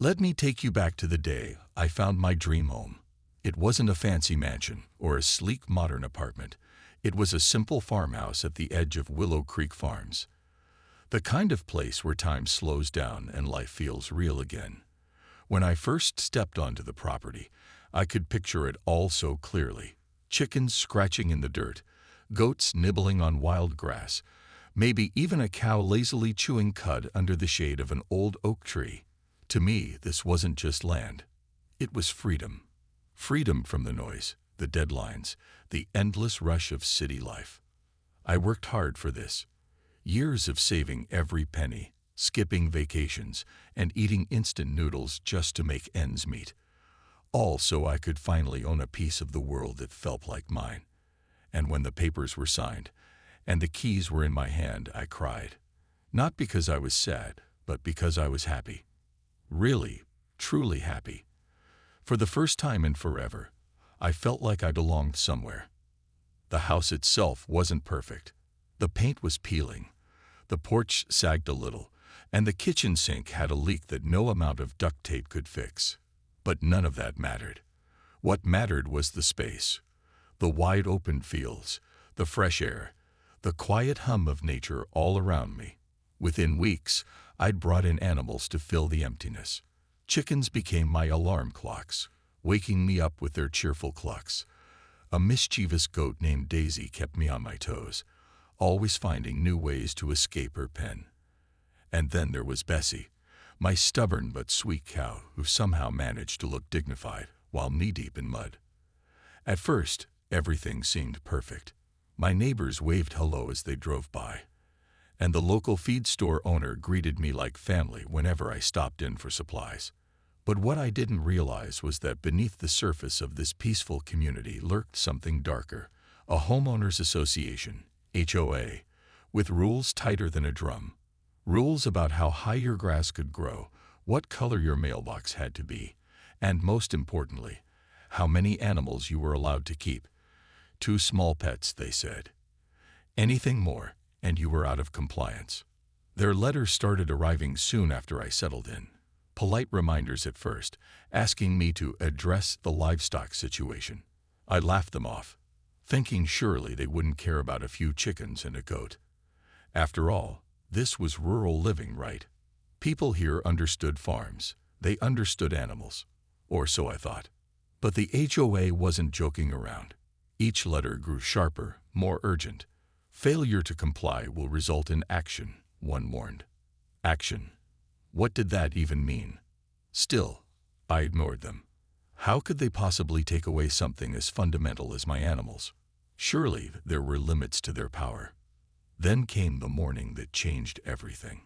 Let me take you back to the day I found my dream home. It wasn't a fancy mansion or a sleek modern apartment. It was a simple farmhouse at the edge of Willow Creek Farms. The kind of place where time slows down and life feels real again. When I first stepped onto the property, I could picture it all so clearly. Chickens scratching in the dirt, goats nibbling on wild grass, maybe even a cow lazily chewing cud under the shade of an old oak tree. To me, this wasn't just land. It was freedom. Freedom from the noise, the deadlines, the endless rush of city life. I worked hard for this. Years of saving every penny, skipping vacations, and eating instant noodles just to make ends meet. All so I could finally own a piece of the world that felt like mine. And when the papers were signed, and the keys were in my hand, I cried. Not because I was sad, but because I was happy. Really, truly happy. For the first time in forever, I felt like I belonged somewhere. The house itself wasn't perfect. The paint was peeling, the porch sagged a little, and the kitchen sink had a leak that no amount of duct tape could fix. But none of that mattered. What mattered was the space, the wide open fields, the fresh air, the quiet hum of nature all around me. Within weeks, I'd brought in animals to fill the emptiness. Chickens became my alarm clocks, waking me up with their cheerful clucks. A mischievous goat named Daisy kept me on my toes, always finding new ways to escape her pen. And then there was Bessie, my stubborn but sweet cow who somehow managed to look dignified while knee-deep in mud. At first, everything seemed perfect. My neighbors waved hello as they drove by, and the local feed store owner greeted me like family whenever I stopped in for supplies. But what I didn't realize was that beneath the surface of this peaceful community lurked something darker, a homeowners association, HOA, with rules tighter than a drum. Rules about how high your grass could grow, what color your mailbox had to be, and most importantly, how many animals you were allowed to keep. 2 small pets, they said. Anything more, and you were out of compliance. Their letters started arriving soon after I settled in. Polite reminders at first, asking me to address the livestock situation. I laughed them off, thinking surely they wouldn't care about a few chickens and a goat. After all, this was rural living, right? People here understood farms. They understood animals. Or so I thought. But the HOA wasn't joking around. Each letter grew sharper, more urgent. Failure to comply will result in action, one warned. Action. What did that even mean? Still, I ignored them. How could they possibly take away something as fundamental as my animals? Surely there were limits to their power. Then came the morning that changed everything.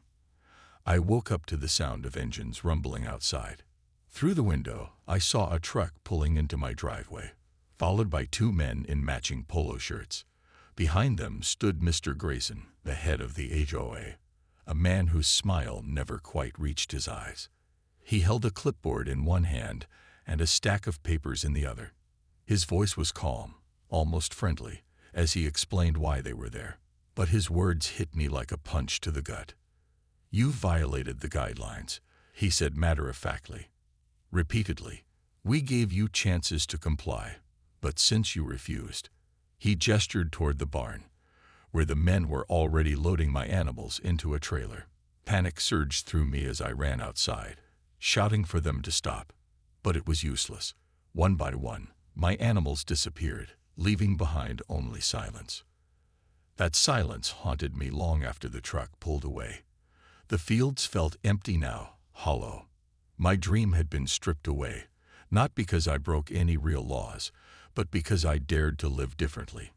I woke up to the sound of engines rumbling outside. Through the window, I saw a truck pulling into my driveway, followed by 2 men in matching polo shirts. Behind them stood Mr. Grayson, the head of the HOA, a man whose smile never quite reached his eyes. He held a clipboard in one hand and a stack of papers in the other. His voice was calm, almost friendly, as he explained why they were there. But his words hit me like a punch to the gut. "You violated the guidelines," he said matter-of-factly. "Repeatedly. We gave you chances to comply, but since you refused." He gestured toward the barn, where the men were already loading my animals into a trailer. Panic surged through me as I ran outside, shouting for them to stop. But it was useless. One by one, my animals disappeared, leaving behind only silence. That silence haunted me long after the truck pulled away. The fields felt empty now, hollow. My dream had been stripped away, not because I broke any real laws, but because I dared to live differently.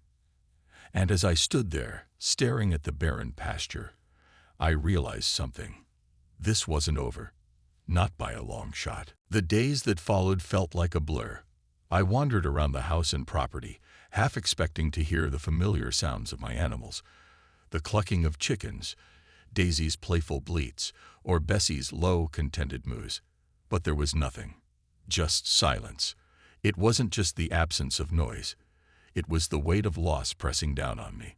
And as I stood there, staring at the barren pasture, I realized something. This wasn't over. Not by a long shot. The days that followed felt like a blur. I wandered around the house and property, half expecting to hear the familiar sounds of my animals, the clucking of chickens, Daisy's playful bleats, or Bessie's low, contented moos. But there was nothing. Just silence. It wasn't just the absence of noise. It was the weight of loss pressing down on me.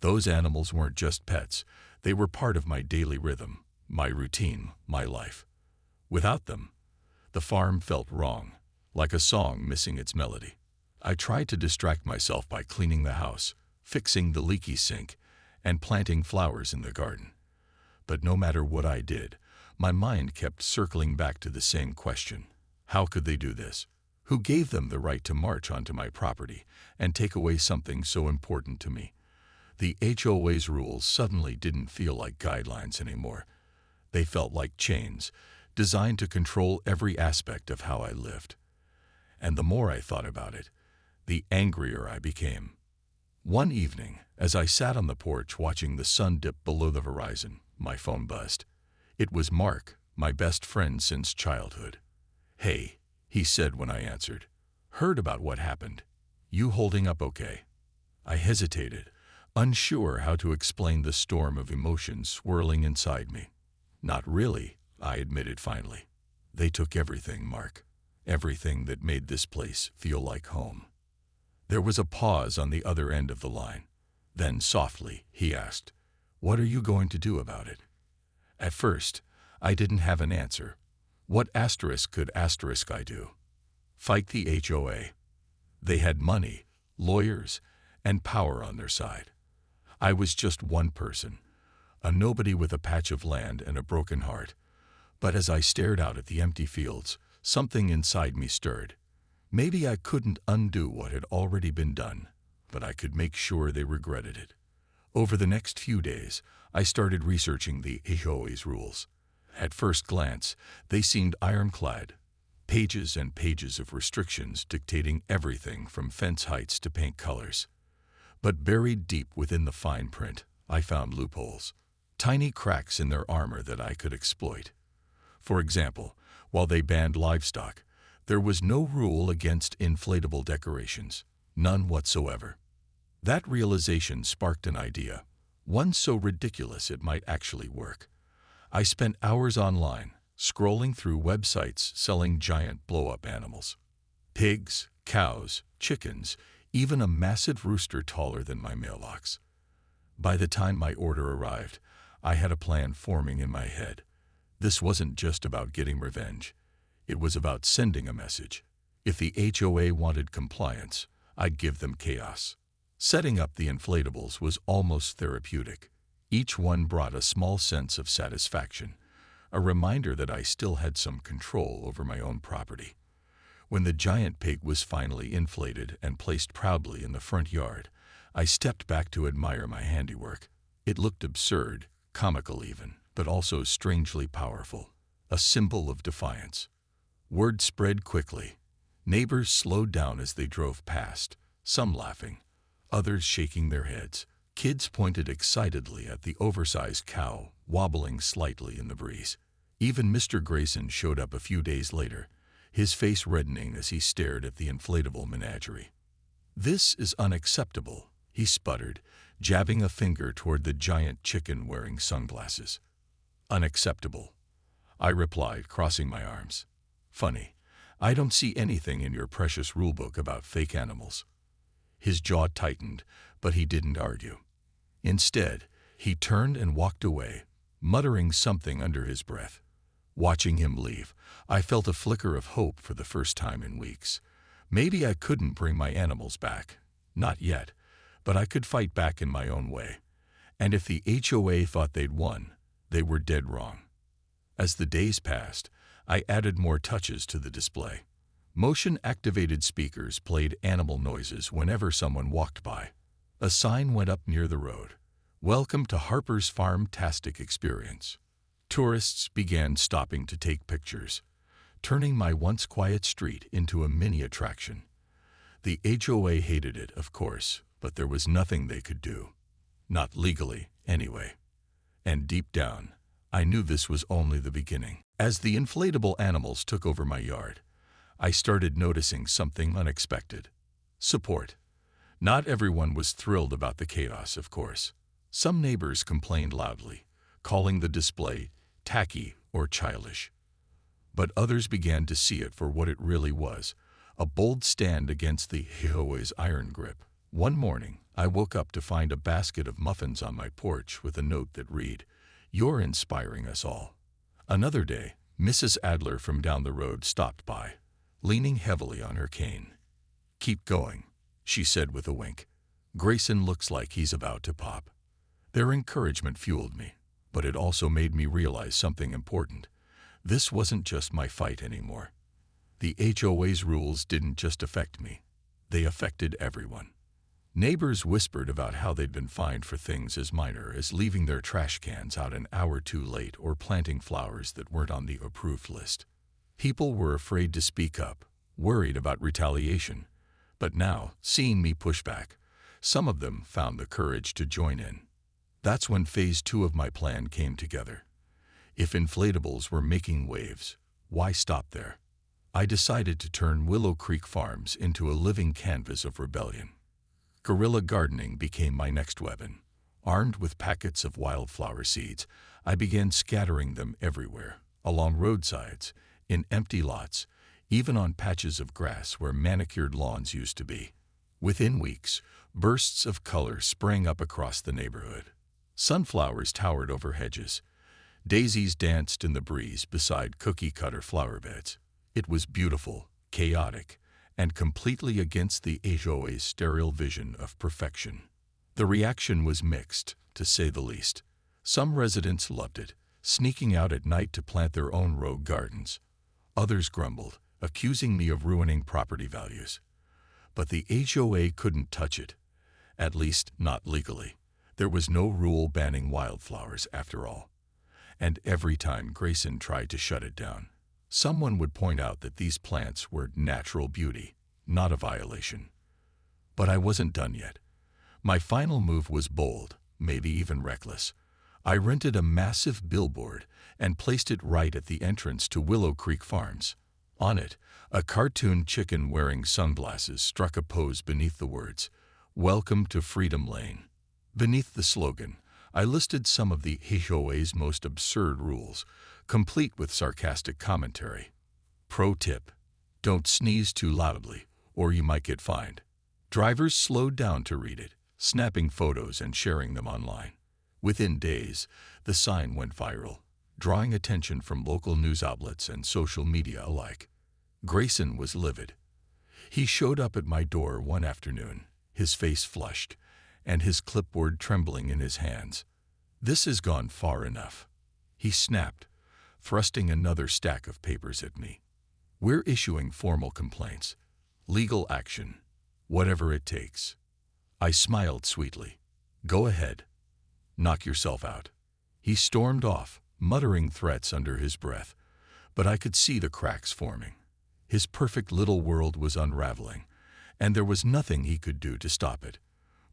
Those animals weren't just pets. They were part of my daily rhythm, my routine, my life. Without them, the farm felt wrong, like a song missing its melody. I tried to distract myself by cleaning the house, fixing the leaky sink, and planting flowers in the garden. But no matter what I did, my mind kept circling back to the same question. How could they do this? Who gave them the right to march onto my property and take away something so important to me? The HOA's rules suddenly didn't feel like guidelines anymore. They felt like chains, designed to control every aspect of how I lived. And the more I thought about it, the angrier I became. One evening, as I sat on the porch watching the sun dip below the horizon, my phone buzzed. It was Mark, my best friend since childhood. "Hey," he said when I answered. "Heard about what happened. You holding up okay?" I hesitated, unsure how to explain the storm of emotions swirling inside me. "Not really," I admitted finally. "They took everything, Mark. Everything that made this place feel like home." There was a pause on the other end of the line. Then softly, he asked, "What are you going to do about it?" At first, I didn't have an answer. What asterisk could asterisk I do? Fight the HOA. They had money, lawyers, and power on their side. I was just one person, a nobody with a patch of land and a broken heart. But as I stared out at the empty fields, something inside me stirred. Maybe I couldn't undo what had already been done, but I could make sure they regretted it. Over the next few days, I started researching the HOA's rules. At first glance, they seemed ironclad. Pages and pages of restrictions dictating everything from fence heights to paint colors. But buried deep within the fine print, I found loopholes. Tiny cracks in their armor that I could exploit. For example, while they banned livestock, there was no rule against inflatable decorations. None whatsoever. That realization sparked an idea, one so ridiculous it might actually work. I spent hours online, scrolling through websites selling giant blow-up animals. Pigs, cows, chickens, even a massive rooster taller than my mailbox. By the time my order arrived, I had a plan forming in my head. This wasn't just about getting revenge. It was about sending a message. If the HOA wanted compliance, I'd give them chaos. Setting up the inflatables was almost therapeutic. Each one brought a small sense of satisfaction, a reminder that I still had some control over my own property. When the giant pig was finally inflated and placed proudly in the front yard, I stepped back to admire my handiwork. It looked absurd, comical even, but also strangely powerful, a symbol of defiance. Word spread quickly. Neighbors slowed down as they drove past, some laughing, others shaking their heads. Kids pointed excitedly at the oversized cow wobbling slightly in the breeze. Even Mr. Grayson showed up a few days later, his face reddening as he stared at the inflatable menagerie. "This is unacceptable," he sputtered, jabbing a finger toward the giant chicken wearing sunglasses. "Unacceptable," I replied, crossing my arms. "Funny, I don't see anything in your precious rulebook about fake animals." His jaw tightened, but he didn't argue. Instead, he turned and walked away, muttering something under his breath. Watching him leave, I felt a flicker of hope for the first time in weeks. Maybe I couldn't bring my animals back. Not yet, but I could fight back in my own way. And if the HOA thought they'd won, they were dead wrong. As the days passed, I added more touches to the display. Motion-activated speakers played animal noises whenever someone walked by. A sign went up near the road. "Welcome to Harper's Farm-tastic Experience." Tourists began stopping to take pictures, turning my once quiet street into a mini attraction. The HOA hated it, of course, but there was nothing they could do. Not legally, anyway. And deep down, I knew this was only the beginning. As the inflatable animals took over my yard, I started noticing something unexpected. Support. Not everyone was thrilled about the chaos, of course. Some neighbors complained loudly, calling the display tacky or childish. But others began to see it for what it really was, a bold stand against the HOA's iron grip. One morning, I woke up to find a basket of muffins on my porch with a note that read, "You're inspiring us all." Another day, Mrs. Adler from down the road stopped by, leaning heavily on her cane. "Keep going," she said with a wink. "Grayson looks like he's about to pop." Their encouragement fueled me, but it also made me realize something important. This wasn't just my fight anymore. The HOA's rules didn't just affect me. They affected everyone. Neighbors whispered about how they'd been fined for things as minor as leaving their trash cans out an hour too late or planting flowers that weren't on the approved list. People were afraid to speak up, worried about retaliation. But now, seeing me push back, some of them found the courage to join in. That's when phase 2 of my plan came together. If inflatables were making waves, why stop there? I decided to turn Willow Creek Farms into a living canvas of rebellion. Guerrilla gardening became my next weapon. Armed with packets of wildflower seeds, I began scattering them everywhere, along roadsides, in empty lots, even on patches of grass where manicured lawns used to be. Within weeks, bursts of color sprang up across the neighborhood. Sunflowers towered over hedges. Daisies danced in the breeze beside cookie-cutter flower beds. It was beautiful, chaotic, and completely against the HOA's sterile vision of perfection. The reaction was mixed, to say the least. Some residents loved it, sneaking out at night to plant their own rogue gardens. Others grumbled, accusing me of ruining property values. But the HOA couldn't touch it, at least not legally. There was no rule banning wildflowers after all. And every time Grayson tried to shut it down, someone would point out that these plants were natural beauty, not a violation. But I wasn't done yet. My final move was bold, maybe even reckless. I rented a massive billboard and placed it right at the entrance to Willow Creek Farms. On it, a cartoon chicken wearing sunglasses struck a pose beneath the words, "Welcome to Freedom Lane." Beneath the slogan, I listed some of the HOA's most absurd rules, complete with sarcastic commentary. Pro tip: don't sneeze too loudly, or you might get fined. Drivers slowed down to read it, snapping photos and sharing them online. Within days, the sign went viral, drawing attention from local news outlets and social media alike. Grayson was livid. He showed up at my door one afternoon, his face flushed, and his clipboard trembling in his hands. "This has gone far enough," he snapped, thrusting another stack of papers at me. "We're issuing formal complaints. Legal action. Whatever it takes." I smiled sweetly. "Go ahead. Knock yourself out." He stormed off, muttering threats under his breath, but I could see the cracks forming. His perfect little world was unraveling, and there was nothing he could do to stop it.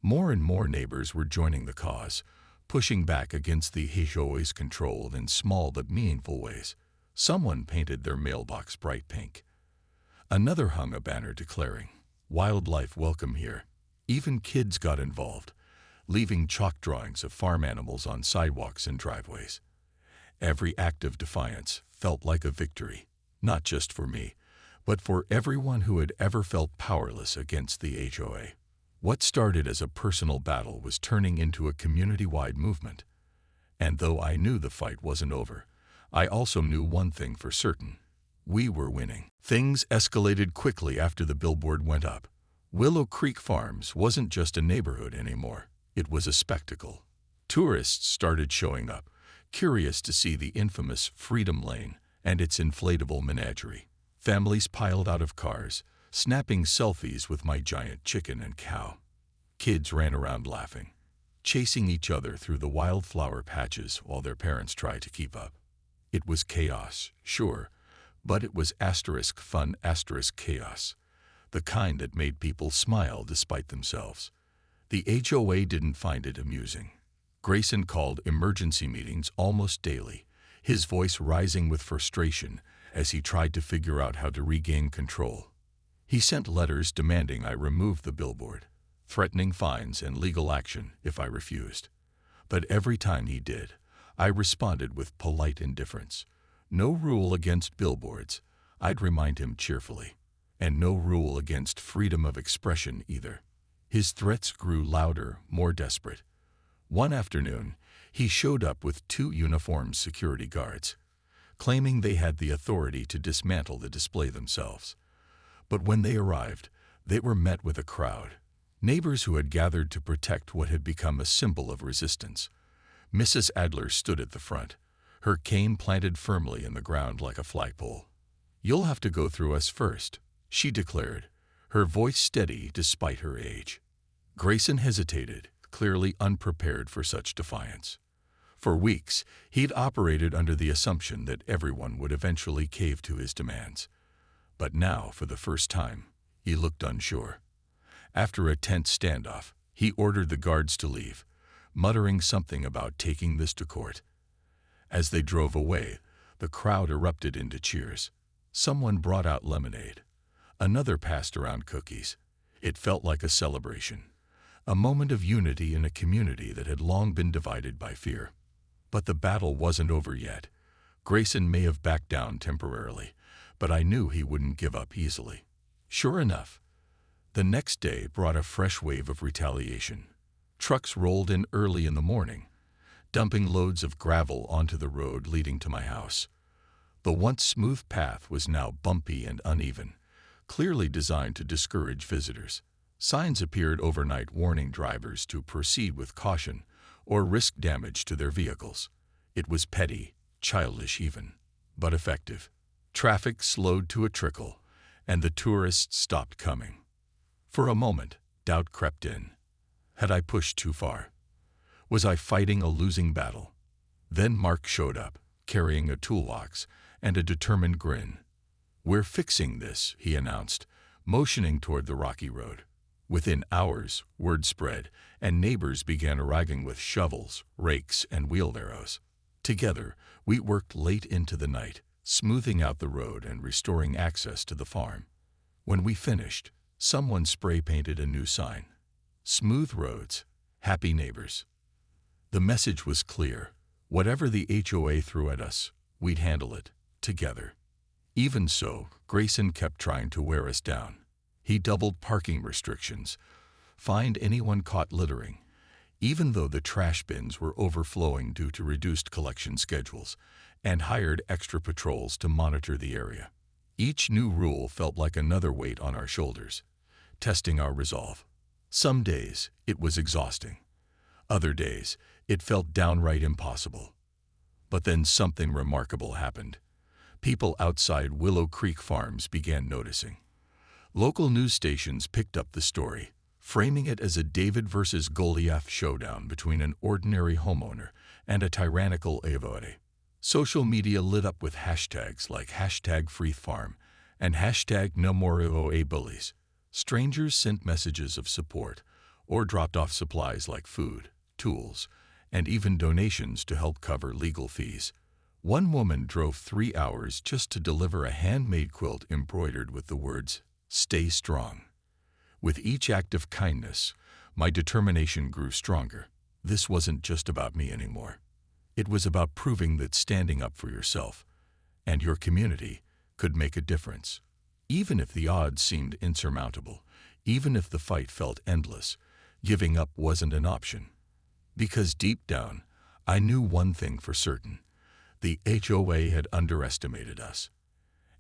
More and more neighbors were joining the cause, pushing back against the HOA's control in small but meaningful ways. Someone painted their mailbox bright pink. Another hung a banner declaring, "Wildlife welcome here." Even kids got involved, leaving chalk drawings of farm animals on sidewalks and driveways. Every act of defiance felt like a victory, not just for me, but for everyone who had ever felt powerless against the HOA. What started as a personal battle was turning into a community-wide movement. And though I knew the fight wasn't over, I also knew one thing for certain: we were winning. Things escalated quickly after the billboard went up. Willow Creek Farms wasn't just a neighborhood anymore. It was a spectacle. Tourists started showing up, curious to see the infamous Freedom Lane and its inflatable menagerie. Families piled out of cars, snapping selfies with my giant chicken and cow. Kids ran around laughing, chasing each other through the wildflower patches while their parents tried to keep up. It was chaos, sure, but it was *fun chaos, the kind that made people smile despite themselves. The HOA didn't find it amusing. Grayson called emergency meetings almost daily, his voice rising with frustration as he tried to figure out how to regain control. He sent letters demanding I remove the billboard, threatening fines and legal action if I refused. But every time he did, I responded with polite indifference. No rule against billboards, I'd remind him cheerfully, and no rule against freedom of expression either. His threats grew louder, more desperate. One afternoon, he showed up with 2 uniformed security guards. claiming they had the authority to dismantle the display themselves. But when they arrived, they were met with a crowd. Neighbors who had gathered to protect what had become a symbol of resistance. Mrs. Adler stood at the front, her cane planted firmly in the ground like a flagpole. "You'll have to go through us first," she declared, her voice steady despite her age. Grayson hesitated, clearly unprepared for such defiance. For weeks, he'd operated under the assumption that everyone would eventually cave to his demands. But now, for the first time, he looked unsure. After a tense standoff, he ordered the guards to leave, muttering something about taking this to court. As they drove away, the crowd erupted into cheers. Someone brought out lemonade. Another passed around cookies. It felt like a celebration, a moment of unity in a community that had long been divided by fear. But the battle wasn't over yet. Grayson may have backed down temporarily, but I knew he wouldn't give up easily. Sure enough, the next day brought a fresh wave of retaliation. Trucks rolled in early in the morning, dumping loads of gravel onto the road leading to my house. The once smooth path was now bumpy and uneven, clearly designed to discourage visitors. Signs appeared overnight warning drivers to proceed with caution or risk damage to their vehicles. It was petty, childish even, but effective. Traffic slowed to a trickle, and the tourists stopped coming. For a moment, doubt crept in. Had I pushed too far? Was I fighting a losing battle? Then Mark showed up, carrying a toolbox and a determined grin. "We're fixing this," he announced, motioning toward the rocky road. Within hours, word spread, and neighbors began arriving with shovels, rakes, and wheelbarrows. Together, we worked late into the night, smoothing out the road and restoring access to the farm. When we finished, someone spray-painted a new sign. "Smooth roads, happy neighbors." The message was clear. Whatever the HOA threw at us, we'd handle it, together. Even so, Grayson kept trying to wear us down. He doubled parking restrictions, fined anyone caught littering, even though the trash bins were overflowing due to reduced collection schedules, and hired extra patrols to monitor the area. Each new rule felt like another weight on our shoulders, testing our resolve. Some days, it was exhausting. Other days, it felt downright impossible. But then something remarkable happened. People outside Willow Creek Farms began noticing. Local news stations picked up the story, framing it as a David versus Goliath showdown between an ordinary homeowner and a tyrannical HOA. Social media lit up with hashtags like #FreeFarm and #NoMoreHOABullies. Strangers sent messages of support or dropped off supplies like food, tools, and even donations to help cover legal fees. One woman drove 3 hours just to deliver a handmade quilt embroidered with the words, "Stay strong." With each act of kindness, my determination grew stronger. This wasn't just about me anymore. It was about proving that standing up for yourself and your community could make a difference. Even if the odds seemed insurmountable, even if the fight felt endless, giving up wasn't an option. Because deep down, I knew one thing for certain. The HOA had underestimated us.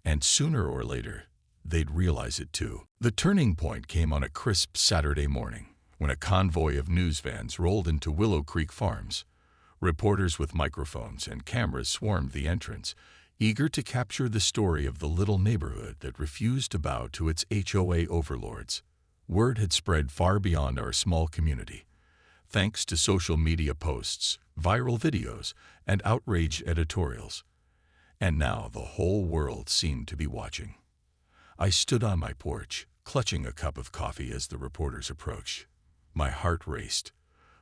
And sooner or later, they'd realize it too. The turning point came on a crisp Saturday morning, when a convoy of news vans rolled into Willow Creek Farms. Reporters with microphones and cameras swarmed the entrance, eager to capture the story of the little neighborhood that refused to bow to its HOA overlords. Word had spread far beyond our small community, thanks to social media posts, viral videos, and outraged editorials. And now the whole world seemed to be watching. I stood on my porch, clutching a cup of coffee as the reporters approached. My heart raced,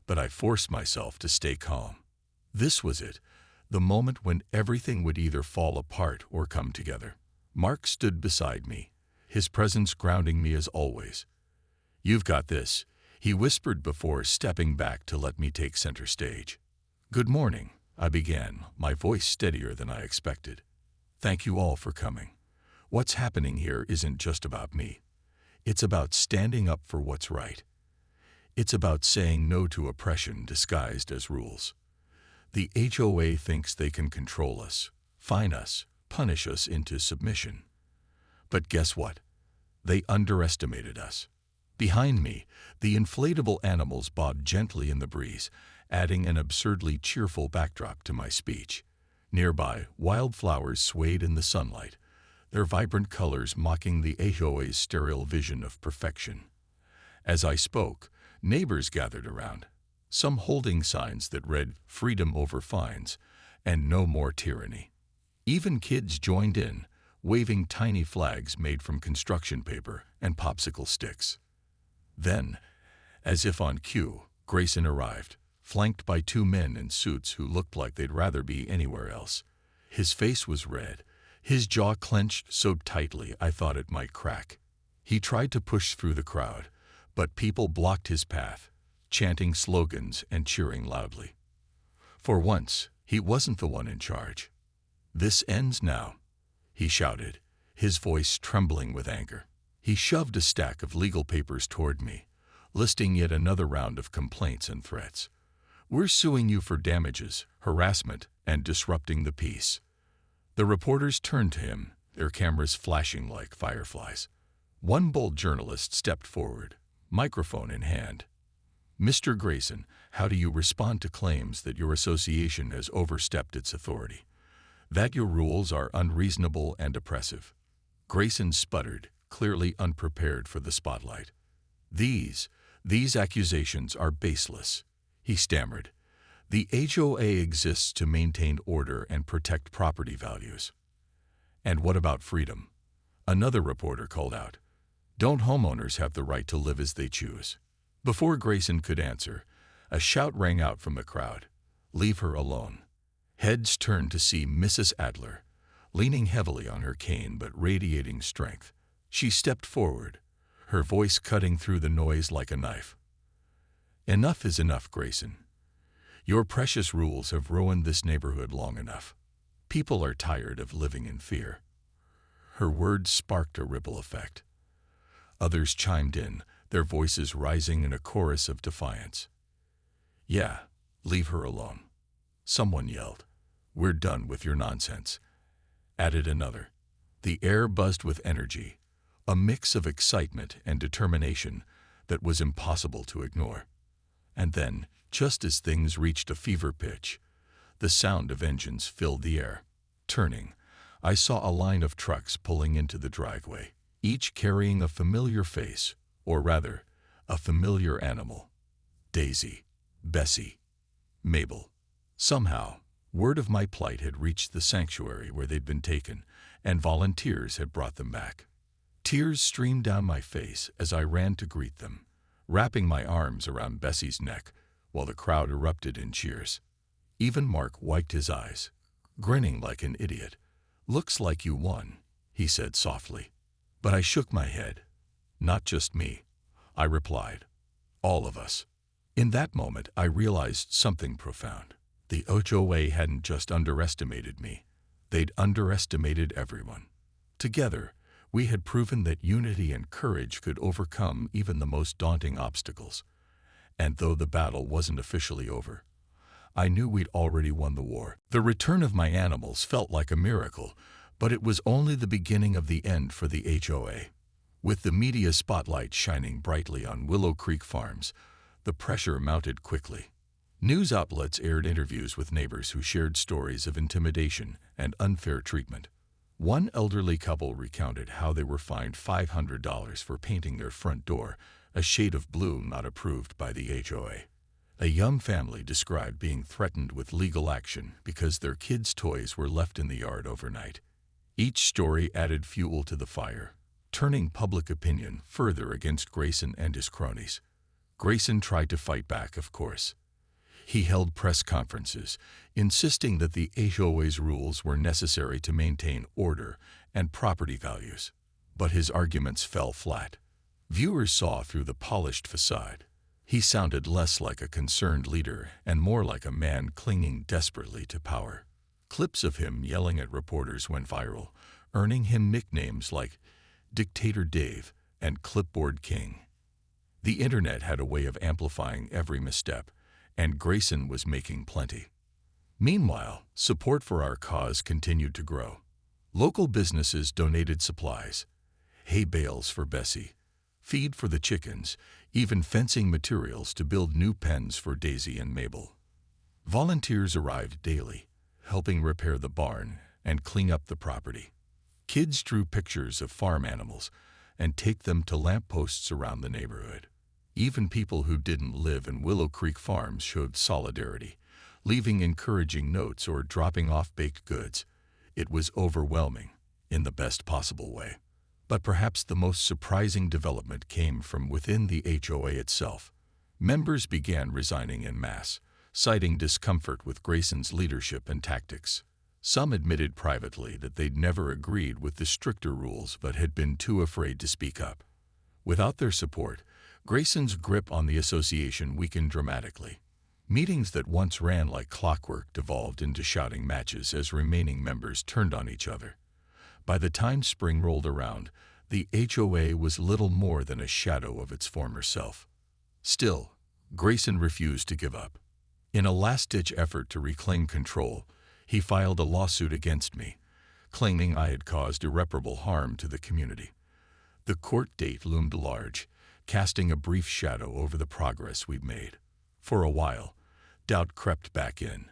but I forced myself to stay calm. This was it, the moment when everything would either fall apart or come together. Mark stood beside me, his presence grounding me as always. "You've got this," he whispered before stepping back to let me take center stage. "Good morning," I began, my voice steadier than I expected. "Thank you all for coming. What's happening here isn't just about me. It's about standing up for what's right. It's about saying no to oppression disguised as rules. The HOA thinks they can control us, fine us, punish us into submission. But guess what? They underestimated us. Behind me, the inflatable animals bobbed gently in the breeze, adding an absurdly cheerful backdrop to my speech. Nearby, wildflowers swayed in the sunlight, their vibrant colors mocking the HOA's sterile vision of perfection. As I spoke, neighbors gathered around, some holding signs that read "Freedom over fines" and "No more tyranny." Even kids joined in, waving tiny flags made from construction paper and popsicle sticks. Then, as if on cue, Grayson arrived, flanked by two men in suits who looked like they'd rather be anywhere else. His face was red, his jaw clenched so tightly I thought it might crack. He tried to push through the crowd, but people blocked his path, chanting slogans and cheering loudly. For once, he wasn't the one in charge. "This ends now," he shouted, his voice trembling with anger. He shoved a stack of legal papers toward me, listing yet another round of complaints and threats. "We're suing you for damages, harassment, and disrupting the peace." The reporters turned to him, their cameras flashing like fireflies. One bold journalist stepped forward, microphone in hand. "Mr. Grayson, how do you respond to claims that your association has overstepped its authority? That your rules are unreasonable and oppressive?" Grayson sputtered, clearly unprepared for the spotlight. These accusations are baseless," he stammered. "The HOA exists to maintain order and protect property values." "And what about freedom?" another reporter called out. "Don't homeowners have the right to live as they choose?" Before Grayson could answer, a shout rang out from the crowd. "Leave her alone." Heads turned to see Mrs. Adler, leaning heavily on her cane but radiating strength. She stepped forward, her voice cutting through the noise like a knife. "Enough is enough, Grayson. Your precious rules have ruined this neighborhood long enough. People are tired of living in fear." Her words sparked a ripple effect. Others chimed in, their voices rising in a chorus of defiance. "Yeah, leave her alone," someone yelled. "We're done with your nonsense," added another. The air buzzed with energy, a mix of excitement and determination that was impossible to ignore. And then, just as things reached a fever pitch, the sound of engines filled the air. Turning, I saw a line of trucks pulling into the driveway, each carrying a familiar face, or rather, a familiar animal. Daisy, Bessie, Mabel. Somehow, word of my plight had reached the sanctuary where they'd been taken, and volunteers had brought them back. Tears streamed down my face as I ran to greet them, wrapping my arms around Bessie's neck while the crowd erupted in cheers. Even Mark wiped his eyes, grinning like an idiot. "Looks like you won," he said softly. But I shook my head. "Not just me," I replied. "All of us." In that moment, I realized something profound. The HOA hadn't just underestimated me. They'd underestimated everyone. Together, we had proven that unity and courage could overcome even the most daunting obstacles. And though the battle wasn't officially over, I knew we'd already won the war. The return of my animals felt like a miracle, but it was only the beginning of the end for the HOA. With the media spotlight shining brightly on Willow Creek Farms, the pressure mounted quickly. News outlets aired interviews with neighbors who shared stories of intimidation and unfair treatment. One elderly couple recounted how they were fined $500 for painting their front door a shade of blue not approved by the HOA. A young family described being threatened with legal action because their kids' toys were left in the yard overnight. Each story added fuel to the fire, turning public opinion further against Grayson and his cronies. Grayson tried to fight back, of course. He held press conferences, insisting that the HOA's rules were necessary to maintain order and property values. But his arguments fell flat. Viewers saw through the polished facade. He sounded less like a concerned leader and more like a man clinging desperately to power. Clips of him yelling at reporters went viral, earning him nicknames like Dictator Dave and Clipboard King. The internet had a way of amplifying every misstep, and Grayson was making plenty. Meanwhile, support for our cause continued to grow. Local businesses donated supplies, hay bales for Bessie, feed for the chickens, even fencing materials to build new pens for Daisy and Mabel. Volunteers arrived daily, helping repair the barn and clean up the property. Kids drew pictures of farm animals and take them to lampposts around the neighborhood. Even people who didn't live in Willow Creek Farms showed solidarity, leaving encouraging notes or dropping off baked goods. It was overwhelming, in the best possible way. But perhaps the most surprising development came from within the HOA itself. Members began resigning en masse, citing discomfort with Grayson's leadership and tactics. Some admitted privately that they'd never agreed with the stricter rules but had been too afraid to speak up. Without their support, Grayson's grip on the association weakened dramatically. Meetings that once ran like clockwork devolved into shouting matches as remaining members turned on each other. By the time spring rolled around, the HOA was little more than a shadow of its former self. Still, Grayson refused to give up. In a last-ditch effort to reclaim control, he filed a lawsuit against me, claiming I had caused irreparable harm to the community. The court date loomed large, casting a brief shadow over the progress we'd made. For a while, doubt crept back in.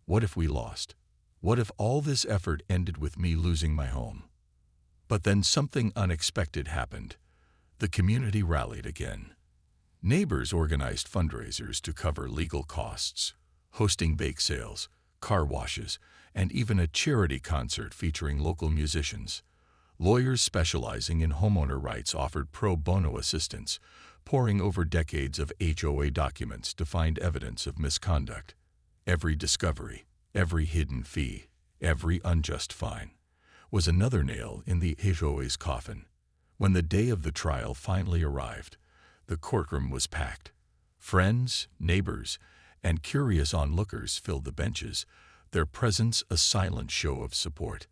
What if we lost? What if all this effort ended with me losing my home? But then something unexpected happened. The community rallied again. Neighbors organized fundraisers to cover legal costs, hosting bake sales, car washes, and even a charity concert featuring local musicians. Lawyers specializing in homeowner rights offered pro bono assistance, poring over decades of HOA documents to find evidence of misconduct. Every discovery, every hidden fee, every unjust fine was another nail in the HOA's coffin. When the day of the trial finally arrived, the courtroom was packed. Friends, neighbors, and curious onlookers filled the benches, their presence a silent show of support.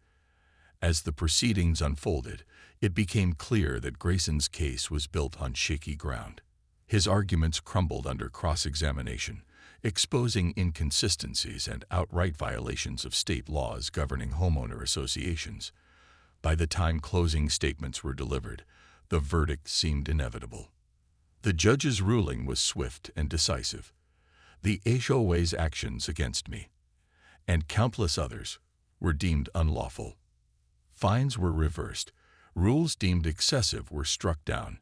As the proceedings unfolded, it became clear that Grayson's case was built on shaky ground. His arguments crumbled under cross-examination, exposing inconsistencies and outright violations of state laws governing homeowner associations. By the time closing statements were delivered, the verdict seemed inevitable. The judge's ruling was swift and decisive. The HOA's actions against me, and countless others, were deemed unlawful. Fines were reversed, rules deemed excessive were struck down,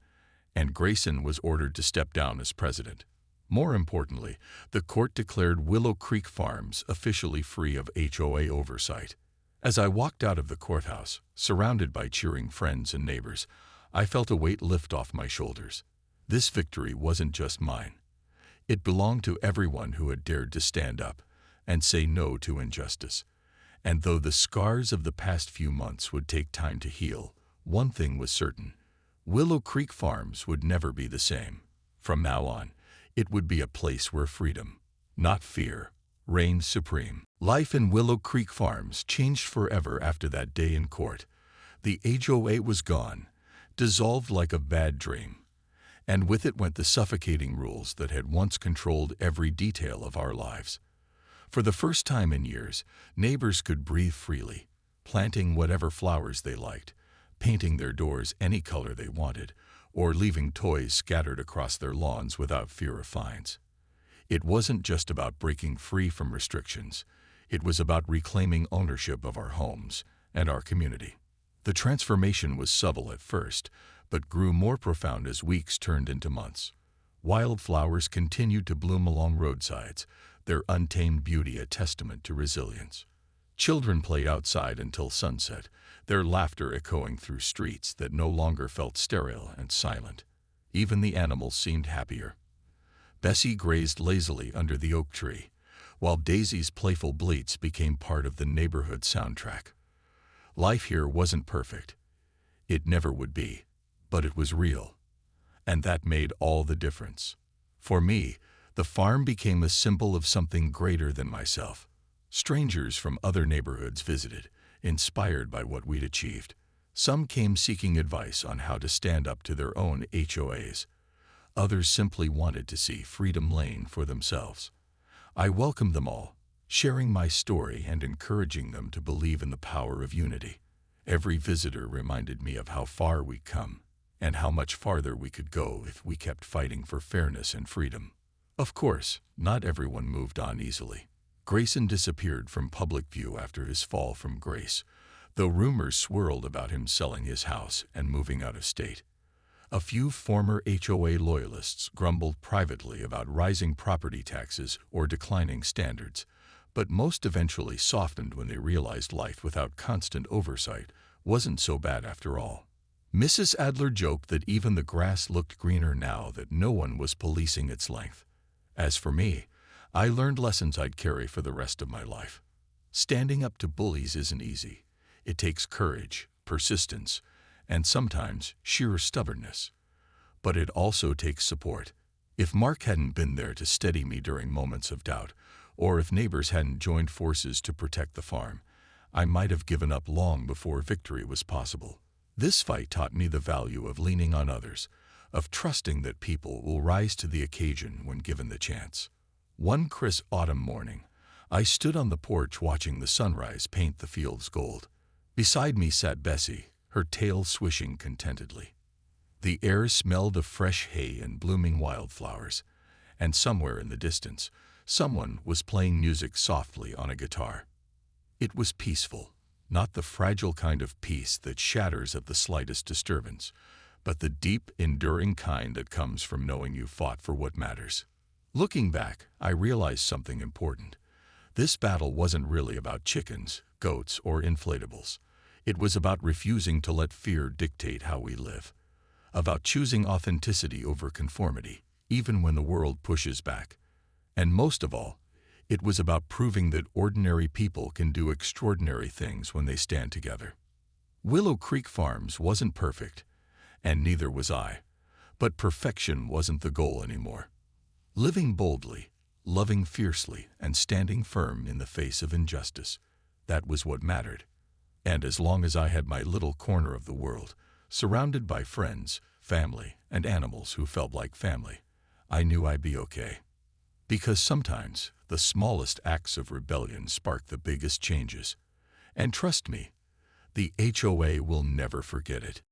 and Grayson was ordered to step down as president. More importantly, the court declared Willow Creek Farms officially free of HOA oversight. As I walked out of the courthouse, surrounded by cheering friends and neighbors, I felt a weight lift off my shoulders. This victory wasn't just mine. It belonged to everyone who had dared to stand up and say no to injustice. And though the scars of the past few months would take time to heal, one thing was certain: Willow Creek Farms would never be the same. From now on, it would be a place where freedom, not fear, reigned supreme. Life in Willow Creek Farms changed forever after that day in court. The HOA was gone, dissolved like a bad dream, and with it went the suffocating rules that had once controlled every detail of our lives. For the first time in years, neighbors could breathe freely, planting whatever flowers they liked, painting their doors any color they wanted, or leaving toys scattered across their lawns without fear of fines. It wasn't just about breaking free from restrictions. It was about reclaiming ownership of our homes and our community. The transformation was subtle at first, but grew more profound as weeks turned into months. Wildflowers continued to bloom along roadsides, their untamed beauty a testament to resilience. Children played outside until sunset, their laughter echoing through streets that no longer felt sterile and silent. Even the animals seemed happier. Bessie grazed lazily under the oak tree, while Daisy's playful bleats became part of the neighborhood soundtrack. Life here wasn't perfect. It never would be, but it was real. And that made all the difference. For me, the farm became a symbol of something greater than myself. Strangers from other neighborhoods visited, inspired by what we'd achieved. Some came seeking advice on how to stand up to their own HOAs. Others simply wanted to see freedom reign for themselves. I welcomed them all, sharing my story and encouraging them to believe in the power of unity. Every visitor reminded me of how far we'd come and how much farther we could go if we kept fighting for fairness and freedom. Of course, not everyone moved on easily. Grayson disappeared from public view after his fall from grace, though rumors swirled about him selling his house and moving out of state. A few former HOA loyalists grumbled privately about rising property taxes or declining standards, but most eventually softened when they realized life without constant oversight wasn't so bad after all. Mrs. Adler joked that even the grass looked greener now that no one was policing its length. As for me, I learned lessons I'd carry for the rest of my life. Standing up to bullies isn't easy. It takes courage, persistence, and sometimes sheer stubbornness. But it also takes support. If Mark hadn't been there to steady me during moments of doubt, or if neighbors hadn't joined forces to protect the farm, I might have given up long before victory was possible. This fight taught me the value of leaning on others, of trusting that people will rise to the occasion when given the chance. One crisp autumn morning, I stood on the porch watching the sunrise paint the fields gold. Beside me sat Bessie, her tail swishing contentedly. The air smelled of fresh hay and blooming wildflowers, and somewhere in the distance, someone was playing music softly on a guitar. It was peaceful, not the fragile kind of peace that shatters at the slightest disturbance, but the deep, enduring kind that comes from knowing you fought for what matters. Looking back, I realized something important. This battle wasn't really about chickens, goats, or inflatables. It was about refusing to let fear dictate how we live, about choosing authenticity over conformity, even when the world pushes back. And most of all, it was about proving that ordinary people can do extraordinary things when they stand together. Willow Creek Farms wasn't perfect, and neither was I, but perfection wasn't the goal anymore. Living boldly, loving fiercely, and standing firm in the face of injustice, that was what mattered. And as long as I had my little corner of the world, surrounded by friends, family, and animals who felt like family, I knew I'd be okay. Because sometimes the smallest acts of rebellion spark the biggest changes. And trust me, the HOA will never forget it.